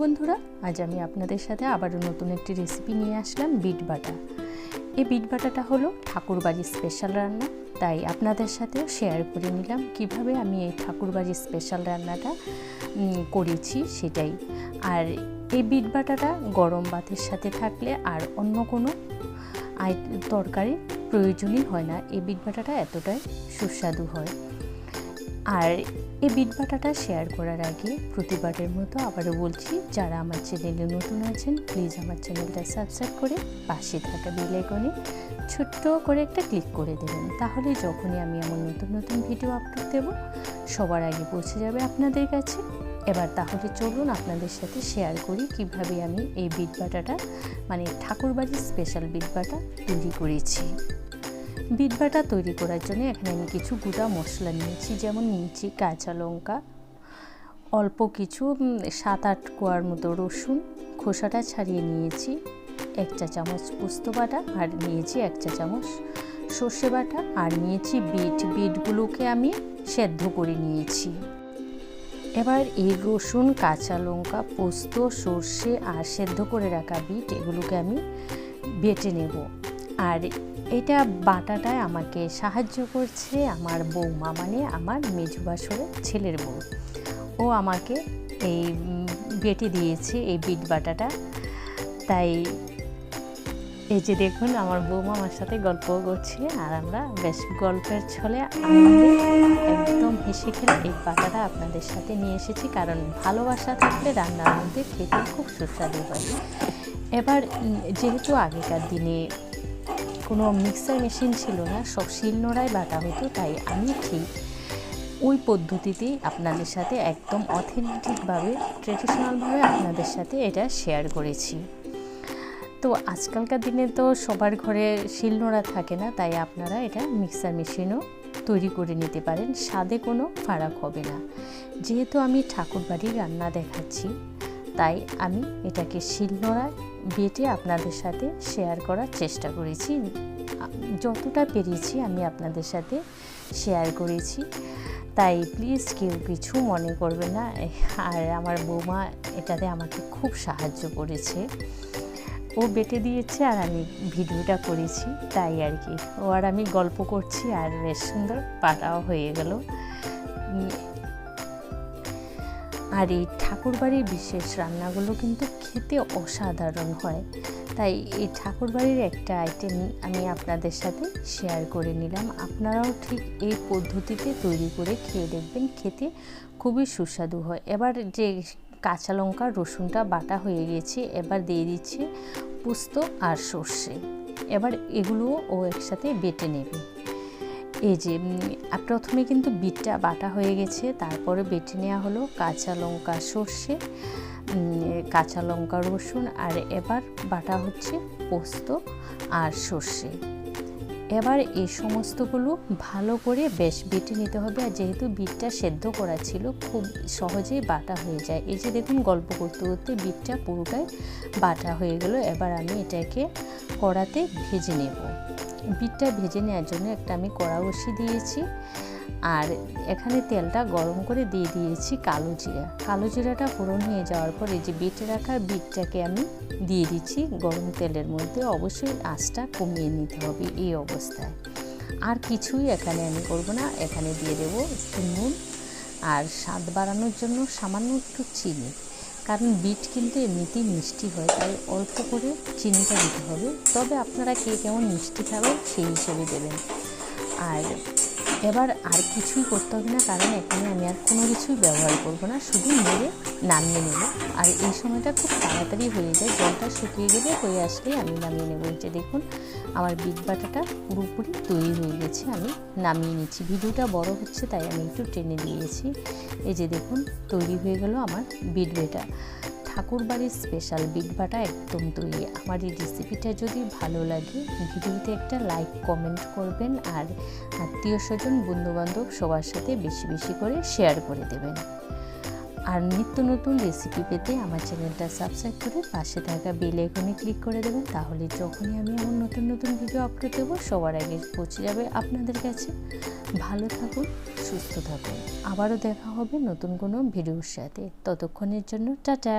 বন্ধুরা, আজ আমি আপনাদের সাথে আবারও নতুন একটি রেসিপি নিয়ে আসলাম বিট বাটা। এই বিট বাটাটা হলো ঠাকুরবাড়ির স্পেশাল রান্না, তাই আপনাদের সাথেও শেয়ার করে নিলাম কিভাবে আমি এই ঠাকুরবাড়ির স্পেশাল রান্নাটা করেছি সেটাই। আর এই বিট বাটাটা গরম ভাতের সাথে থাকলে আর অন্য কোনো তরকারি প্রয়োজনই হয় না। এই বিট বাটাটা এতটাই সুস্বাদু হয়। আর এই বিট বাটাটা শেয়ার করার আগে প্রতিবারের মতো আবারও বলছি, যারা আমার চ্যানেলে নতুন আছেন প্লিজ আমার চ্যানেলটা সাবস্ক্রাইব করে পাশে থাকা বেল আইকনে ছোট্ট করে একটা ক্লিক করে দেবেন। তাহলে যখনই আমি আমার নতুন নতুন ভিডিও আপলোড দেব সবার আগে পৌঁছে যাবে আপনাদের কাছে। এবার তাহলে চলুন আপনাদের সাথে শেয়ার করি কিভাবে আমি এই বিট বাটাটা মানে ঠাকুরবাড়ির স্পেশাল বিট বাটা তৈরি করেছি। বিট বাটা তৈরি করার জন্য এখানে আমি কিছু গুঁড়া মশলা নিয়েছি, যেমন নিয়েছি কাঁচা লঙ্কা, অল্প কিছু 7-8 কোয়ার মতো রসুন খোসাটা ছাড়িয়ে নিয়েছি, 1 চা চামচ পোস্ত বাটা, আর নিয়েছি 1 চা চামচ সর্ষে বাটা, আর নিয়েছি বিটগুলোকে আমি সেদ্ধ করে নিয়েছি। এবার এই রসুন, কাঁচা লঙ্কা, পোস্ত, সর্ষে আর সেদ্ধ করে রাখা বিট এগুলোকে আমি বেটে নেব। আর এটা বাটাটায় আমাকে সাহায্য করছে আমার বৌমা, মানে আমার মেজো বাসরের ছেলের বউ। ও আমাকে এই বেটে দিয়েছে এই বিট বাটাটা। তাই এই যে দেখুন আমার বৌমা আমার সাথে গল্প করছে, আর আমরা বেশ গল্পের ছলে আনন্দে একদম হেসে খেলে এই বাটাটা আপনাদের সাথে নিয়ে এসেছি, কারণ ভালোবাসা থাকলে রান্নার মধ্যে খেতে খুব সুস্বাদু হয়। এবার যেহেতু আগেকার দিনে কোনো মিক্সার মেশিন ছিল না, সব শিলনোড়ায় বাটা হতো, তাই আমি ঠিক ওই পদ্ধতিতেই আপনাদের সাথে একদম অথেন্টিকভাবে ট্রেডিশনালভাবে আপনাদের সাথে এটা শেয়ার করেছি। তো আজকালকার দিনে তো সবার ঘরে শিলনোড়া থাকে না, তাই আপনারা এটা মিক্সার মেশিনও তৈরি করে নিতে পারেন, স্বাদে কোনো ফারাক হবে না। যেহেতু আমি ঠাকুরবাড়ির রান্না দেখাচ্ছি তাই আমি এটাকে শিলনোড়ায় বেটে আপনাদের সাথে শেয়ার করার চেষ্টা করেছি, যতটা পেরেছি আমি আপনাদের সাথে শেয়ার করেছি। তাই প্লিজ কেউ কিছু মনে করবে না। আর আমার বৌমা এটাতে আমাকে খুব সাহায্য করেছে, ও বেটে দিয়েছে আর আমি ভিডিওটা করেছি, তাই আর কি। ও আর আমি গল্প করছি আর বেশ সুন্দর বাটাও হয়ে গেল। আর এই ঠাকুরবাড়ির বিশেষ রান্নাগুলো কিন্তু খেতে অসাধারণ হয়, তাই এই ঠাকুরবাড়ির একটা আইটেম আমি আপনাদের সাথে শেয়ার করে নিলাম। আপনারাও ঠিক এই পদ্ধতিতে তৈরি করে খেয়ে দেখবেন, খেতে খুবই সুস্বাদু হয়। এবার যে কাঁচা লঙ্কা রসুনটা বাটা হয়ে গেছে, এবার দিয়ে দিচ্ছি পোস্ত আর সর্ষে। এবার এগুলোও ও একসাথে বেটে নেবে। এই যে প্রথমে কিন্তু বিটটা বাটা হয়ে গেছে, তারপরে বেটে নেওয়া হলো কাঁচা লঙ্কা সর্ষে, কাঁচা লঙ্কা রসুন, আর এবার বাটা হচ্ছে পোস্ত আর সর্ষে। এবার এই সমস্তগুলো ভালো করে বেশ বেটে নিতে হবে। আর যেহেতু বিটটা সেদ্ধ করা ছিল খুব সহজেই বাটা হয়ে যায়। এই যে দেখুন গল্প করতে করতে বিটটা পুরোটাই বাটা হয়ে গেল। এবার আমি এটাকে কড়াতে ভেজে নেব। বিটটা ভেজে নেওয়ার জন্য একটা আমি কড়া বসিয়ে দিয়েছি, আর এখানে তেলটা গরম করে দিয়ে দিয়েছি কালো জিরা। কালো জিরাটা ফোড়ন হয়ে যাওয়ার পর এই যে বেটে রাখা বিটটাকে আমি দিয়ে দিচ্ছি গরম তেলের মধ্যে। অবশ্যই আঁচটা কমিয়ে নিতে হবে এই অবস্থায়। আর কিছুই এখানে আমি করব না, এখানে দিয়ে দেব একটু নুন আর স্বাদ বাড়ানোর জন্য সামান্য একটু চিনি, কারণ বিট কিন্তু এমনিতেই মিষ্টি হয়, তাই অল্প করে চিনিটা দিতে হবে। তবে আপনারা কে কেমন মিষ্টি খাবেন সেই হিসেবে দেবেন। আর এবার আর কিছুই করতে হবে না, কারণ এখানে আমি আর কোনো কিছুই ব্যবহার করব না, শুধু নেড়ে নামিয়ে নেব। আর এই সময়টা খুব তাড়াতাড়ি হয়ে যায়, জলটা শুকিয়ে গেলে হয়ে আসলে আমি নামিয়ে নেব। এই যে দেখুন আমার বিট বাটাটা পুরোপুরি তৈরি হয়ে গেছে, আমি নামিয়ে নিচ্ছি। ভিডিওটা বড় হচ্ছে তাই আমি একটু টেনে দিয়েছি। এই যে দেখুন তৈরি হয়ে গেল আমার বিট বাটা, ঠাকুরবাড়ির স্পেশাল বিট বাটা একদম তৈরি। আমার এই রেসিপিটা যদি ভালো লাগে ভিডিওতে একটা লাইক কমেন্ট করবেন, আর আত্মীয় স্বজন বন্ধুবান্ধব সবার সাথে বেশি বেশি করে শেয়ার করে দেবেন। আর নিত্য নতুন রেসিপি পেতে আমার চ্যানেলটা সাবস্ক্রাইব করে পাশে থাকা বেল আইকনে ক্লিক করে দেবেন, তাহলে যখনই আমি আমার নতুন নতুন ভিডিও আপলোড দেবো সবার আগে পৌঁছে যাবে আপনাদের কাছে। ভালো থাকুন, সুস্থ থাকুন। আবারও দেখা হবে নতুন কোনো ভিডিওর সাথে। ততক্ষণের জন্য টাটা।